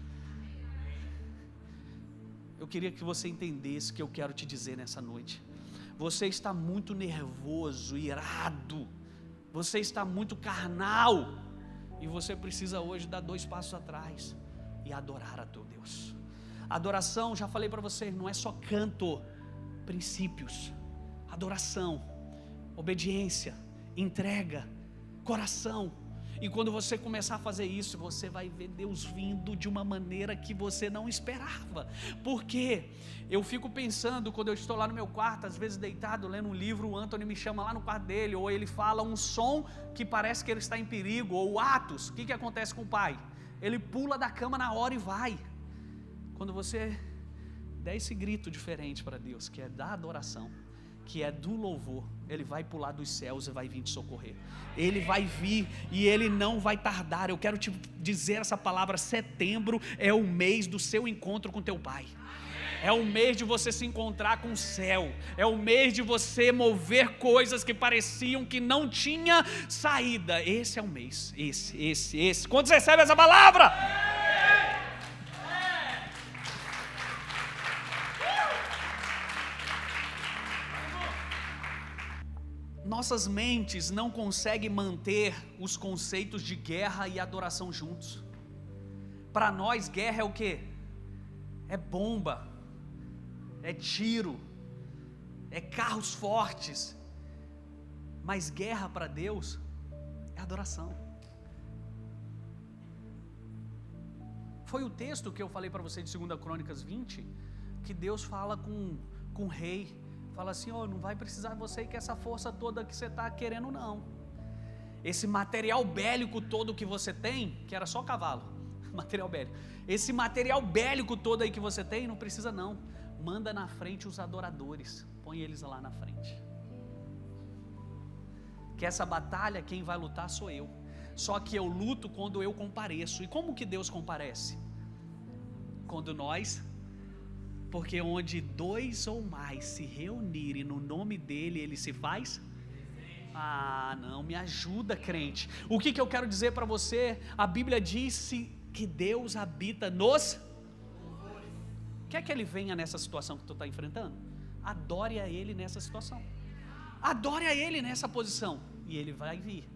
Eu queria que você entendesse o que eu quero te dizer nessa noite. Você está muito nervoso, irado, você está muito carnal, e você precisa hoje dar 2 passos atrás e adorar a teu Deus. Adoração, já falei para você, não é só canto, princípios, adoração, obediência, entrega, coração. E quando você começar a fazer isso, você vai ver Deus vindo de uma maneira que você não esperava. Porque eu fico pensando, quando eu estou lá no meu quarto, às vezes deitado, lendo um livro, o Anthony me chama lá no quarto dele, ou ele fala um som que parece que ele está em perigo, ou Atos. O que acontece com o pai? Ele pula da cama na hora e vai. Quando você der esse grito diferente para Deus, que é da adoração, que é do louvor, Ele vai pular dos céus e vai vir te socorrer. Ele vai vir e Ele não vai tardar. Eu quero te dizer essa palavra: setembro é o mês do seu encontro com teu Pai. É o mês de você se encontrar com o céu. É o mês de você mover coisas que pareciam que não tinha saída. Esse é o mês. Esse. Quantos recebem essa palavra? Nossas mentes não conseguem manter os conceitos de guerra e adoração juntos. Para nós, guerra é o quê? É bomba, é tiro, é carros fortes. Mas guerra para Deus é adoração. Foi o texto que eu falei para você de 2 Crônicas 20, que Deus fala com o rei. Fala assim: não vai precisar você que essa força toda que você está querendo não. Esse material bélico todo que você tem, que era só cavalo, material bélico. Esse material bélico todo aí que você tem, não precisa não. Manda na frente os adoradores, põe eles lá na frente. Que essa batalha quem vai lutar sou eu. Só que eu luto quando eu compareço. E como que Deus comparece? Quando nós... Porque onde 2 ou mais se reunirem no nome dele, ele se faz? Não, me ajuda, crente. O que eu quero dizer para você? A Bíblia disse que Deus habita nos... Quer que ele venha nessa situação que tu está enfrentando? Adore a ele nessa situação. Adore a ele nessa posição. E ele vai vir.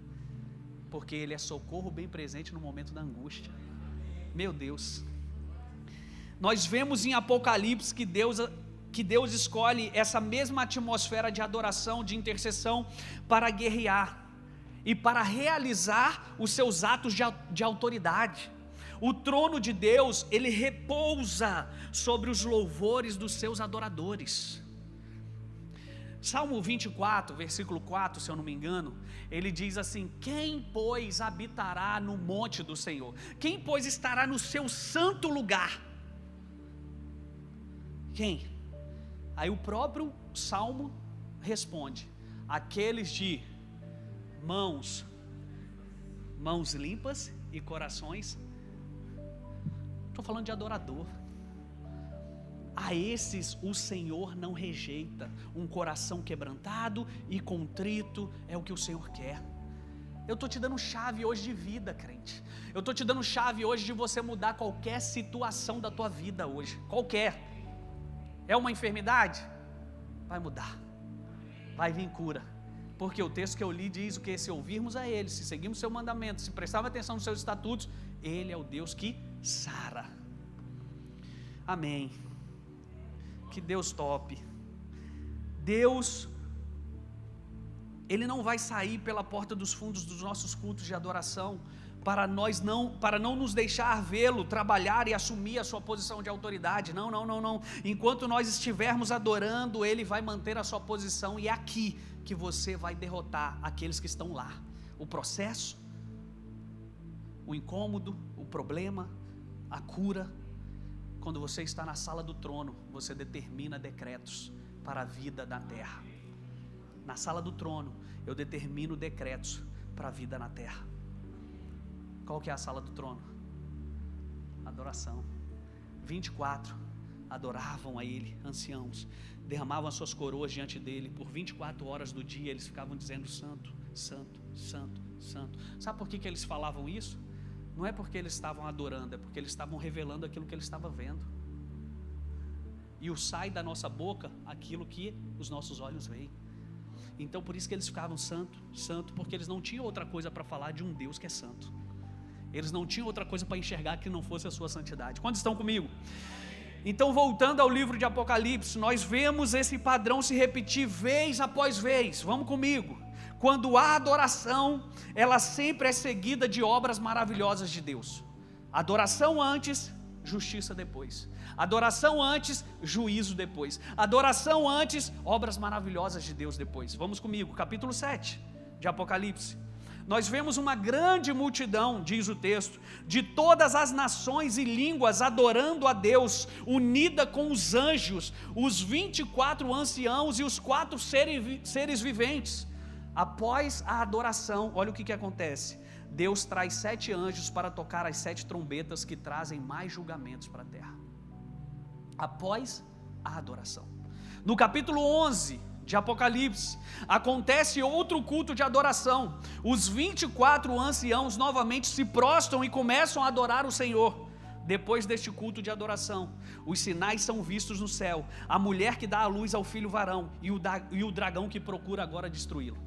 Porque ele é socorro bem presente no momento da angústia. Meu Deus. Nós vemos em Apocalipse que Deus escolhe essa mesma atmosfera de adoração, de intercessão, para guerrear e para realizar os seus atos de autoridade. O trono de Deus, ele repousa sobre os louvores dos seus adoradores. Salmo 24, versículo 4, se eu não me engano, ele diz assim: quem, pois, habitará no monte do Senhor? Quem, pois, estará no seu santo lugar? Quem? Aí o próprio Salmo responde: aqueles de mãos limpas e corações. Estou falando de adorador. A esses o Senhor não rejeita. Um coração quebrantado e contrito é o que o Senhor quer. Eu estou te dando chave hoje de vida, crente. Eu estou te dando chave hoje de você mudar qualquer situação da tua vida hoje. Qualquer. É uma enfermidade? Vai mudar. Vai vir cura. Porque o texto que eu li diz o que? Se ouvirmos a Ele, se seguirmos o seu mandamento, se prestarmos atenção nos seus estatutos, Ele é o Deus que sara. Amém. Que Deus top. Deus, Ele não vai sair pela porta dos fundos dos nossos cultos de adoração para não nos deixar vê-lo trabalhar e assumir a sua posição de autoridade. Não. Enquanto nós estivermos adorando, Ele vai manter a sua posição, e é aqui que você vai derrotar aqueles que estão lá. O processo, o incômodo, o problema, a cura. Quando você está na sala do trono, você determina decretos para a vida da terra. Na sala do trono, eu determino decretos para a vida na terra. Qual que é a sala do trono? Adoração. 24 adoravam a Ele, anciãos, derramavam as suas coroas diante dEle. Por 24 horas do dia eles ficavam dizendo: santo, santo, santo, santo. Sabe por que eles falavam isso? Não é porque eles estavam adorando, é porque eles estavam revelando aquilo que eles estavam vendo. E sai da nossa boca aquilo que os nossos olhos veem. Então por isso que eles ficavam santo, santo, porque eles não tinham outra coisa para falar de um Deus que é santo. Eles não tinham outra coisa para enxergar que não fosse a sua santidade. Quantos estão comigo? Então, voltando ao livro de Apocalipse, nós vemos esse padrão se repetir vez após vez. Vamos comigo. Quando há adoração, ela sempre é seguida de obras maravilhosas de Deus. Adoração antes, justiça depois. Adoração antes, juízo depois. Adoração antes, obras maravilhosas de Deus depois. Vamos comigo, capítulo 7 de Apocalipse. Nós vemos uma grande multidão, diz o texto, de todas as nações e línguas adorando a Deus, unida com os anjos, os 24 anciãos e os 4 seres viventes. Após a adoração, olha o que acontece. Deus traz 7 anjos para tocar as 7 trombetas que trazem mais julgamentos para a terra. Após a adoração. No capítulo 11 de Apocalipse, acontece outro culto de adoração. Os 24 anciãos novamente se prostram e começam a adorar o Senhor. Depois deste culto de adoração, os sinais são vistos no céu, a mulher que dá à luz ao filho varão e o dragão que procura agora destruí-lo.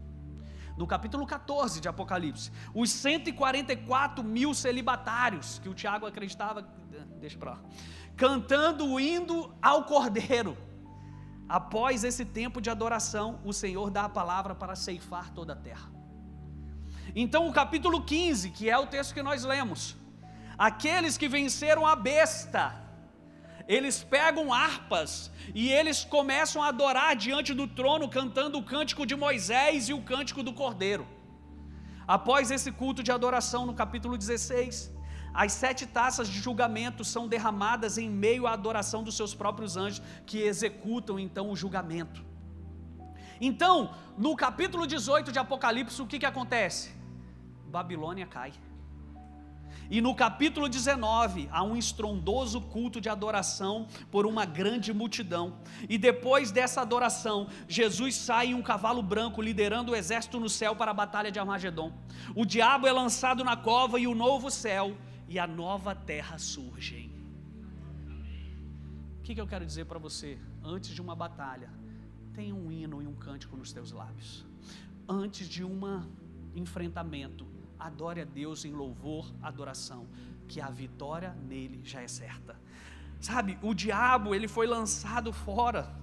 No capítulo 14 de Apocalipse, os 144 mil celibatários, que o Tiago acreditava, deixa para lá, cantando o hino ao Cordeiro. Após esse tempo de adoração, o Senhor dá a palavra para ceifar toda a terra. Então o capítulo 15, que é o texto que nós lemos, aqueles que venceram a besta, eles pegam harpas e eles começam a adorar diante do trono, cantando o cântico de Moisés e o cântico do Cordeiro. Após esse culto de adoração, no capítulo 16, as 7 taças de julgamento são derramadas em meio à adoração dos seus próprios anjos, que executam então o julgamento. Então, no capítulo 18 de Apocalipse, o que acontece? Babilônia cai. E no capítulo 19, há um estrondoso culto de adoração por uma grande multidão. E depois dessa adoração, Jesus sai em um cavalo branco, liderando o exército no céu para a batalha de Armagedon. O diabo é lançado na cova e o novo céu e a nova terra surgem. O que eu quero dizer para você? Antes de uma batalha, tenha um hino e um cântico nos teus lábios. Antes de um enfrentamento, adore a Deus em louvor, adoração, que a vitória nele já é certa. Sabe, o diabo, ele foi lançado fora.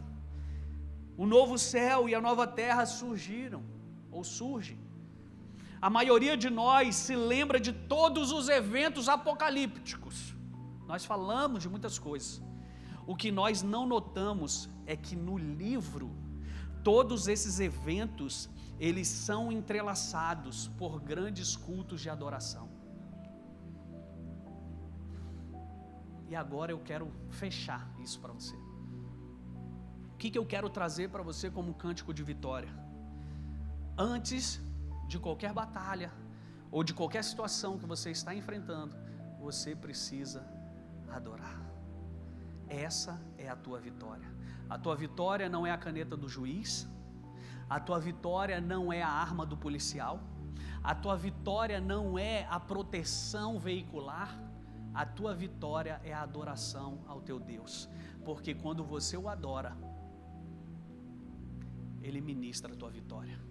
O novo céu e a nova terra surgem. A maioria de nós se lembra de todos os eventos apocalípticos. Nós falamos de muitas coisas. O que nós não notamos é que no livro, todos esses eventos, eles são entrelaçados por grandes cultos de adoração. E agora eu quero fechar isso para você. O que eu quero trazer para você como cântico de vitória? Antes de qualquer batalha, ou de qualquer situação que você está enfrentando, você precisa adorar. Essa é a tua vitória. A tua vitória não é a caneta do juiz, a tua vitória não é a arma do policial, a tua vitória não é a proteção veicular, a tua vitória é a adoração ao teu Deus, porque quando você o adora, Ele ministra a tua vitória.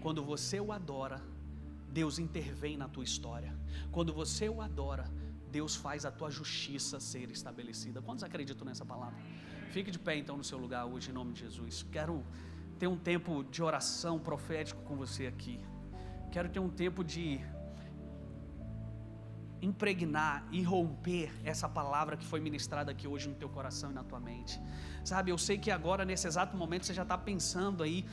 Quando você o adora, Deus intervém na tua história. Quando você o adora, Deus faz a tua justiça ser estabelecida. Quantos acreditam nessa palavra? Fique de pé então no seu lugar hoje, em nome de Jesus. Quero ter um tempo de oração profético com você aqui. Quero ter um tempo de impregnar e romper essa palavra que foi ministrada aqui hoje no teu coração e na tua mente. Sabe, eu sei que agora, nesse exato momento, você já está pensando aí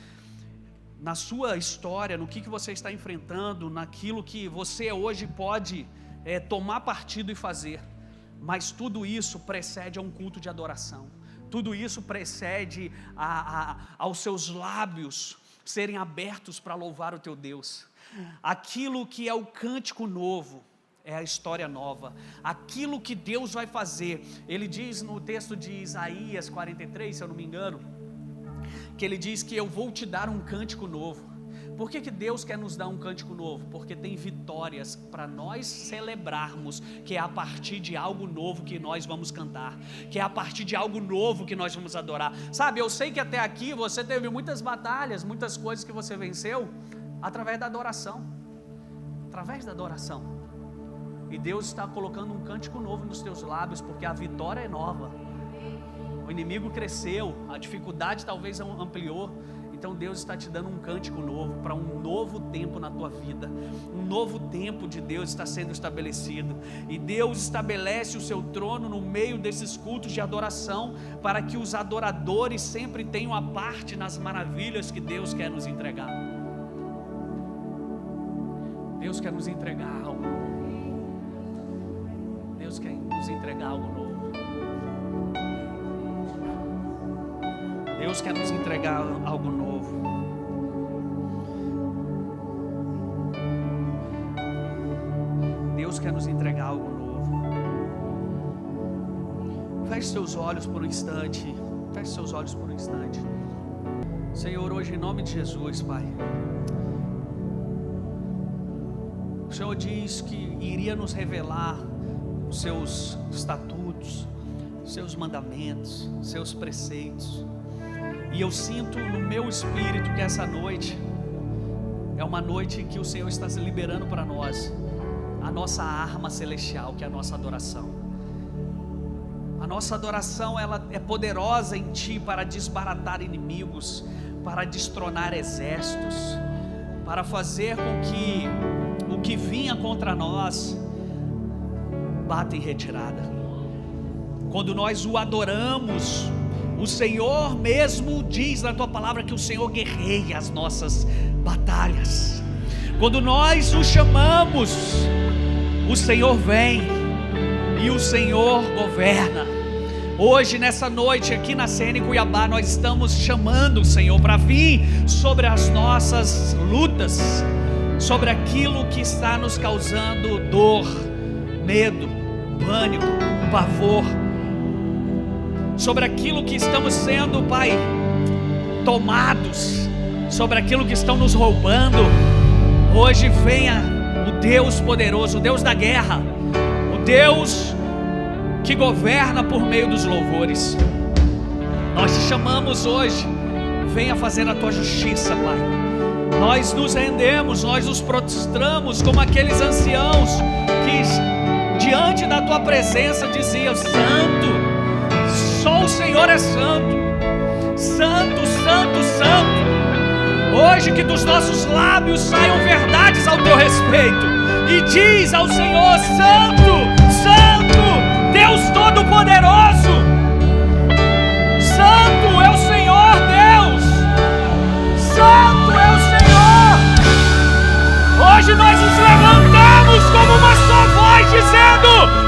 na sua história, no que você está enfrentando, naquilo que você hoje pode tomar partido e fazer. Mas tudo isso precede a um culto de adoração. Tudo isso precede aos seus lábios serem abertos para louvar o teu Deus. Aquilo que é o cântico novo é a história nova. Aquilo que Deus vai fazer. Ele diz no texto de Isaías 43, se eu não me engano, que ele diz que eu vou te dar um cântico novo. Por que Deus quer nos dar um cântico novo? Porque tem vitórias para nós celebrarmos, que é a partir de algo novo que nós vamos cantar, que é a partir de algo novo que nós vamos adorar. Sabe, eu sei que até aqui você teve muitas batalhas, muitas coisas que você venceu através da adoração. Através da adoração. E Deus está colocando um cântico novo nos teus lábios, porque a vitória é nova, O inimigo cresceu, a dificuldade talvez ampliou. Então Deus está te dando um cântico novo, para um novo tempo na tua vida. Um novo tempo de Deus está sendo estabelecido. E Deus estabelece o seu trono no meio desses cultos de adoração, para que os adoradores sempre tenham a parte nas maravilhas que Deus quer nos entregar. Deus quer nos entregar algo novo. Deus quer nos entregar algo novo. Deus quer nos entregar algo novo. Deus quer nos entregar algo novo. Feche seus olhos por um instante. Feche seus olhos por um instante. Senhor, hoje em nome de Jesus, Pai, o Senhor diz que iria nos revelar os seus estatutos, os seus mandamentos, os seus preceitos. E eu sinto no meu espírito que essa noite é uma noite que o Senhor está se liberando para nós a nossa arma celestial, que é a nossa adoração. A nossa adoração, ela é poderosa em Ti para desbaratar inimigos, para destronar exércitos, para fazer com que o que vinha contra nós bata em retirada. Quando nós o adoramos, o Senhor mesmo diz na Tua palavra que o Senhor guerreia as nossas batalhas. Quando nós o chamamos, o Senhor vem e o Senhor governa. Hoje, nessa noite, aqui na CN Cuiabá, nós estamos chamando o Senhor para vir sobre as nossas lutas, sobre aquilo que está nos causando dor, medo, pânico, pavor, sobre aquilo que estamos sendo, Pai, tomados, sobre aquilo que estão nos roubando. Hoje venha o Deus poderoso, o Deus da guerra, o Deus que governa por meio dos louvores. Nós te chamamos hoje, venha fazer a Tua justiça, Pai. Nós nos rendemos, nós nos prostramos como aqueles anciãos que diante da Tua presença diziam: Santo, só o Senhor é santo, santo, santo, santo. Hoje que dos nossos lábios saiam verdades ao Teu respeito, e diz ao Senhor: Santo, Santo, Deus Todo-Poderoso, Santo é o Senhor Deus, Santo é o Senhor. Hoje nós nos levantamos como uma só voz dizendo: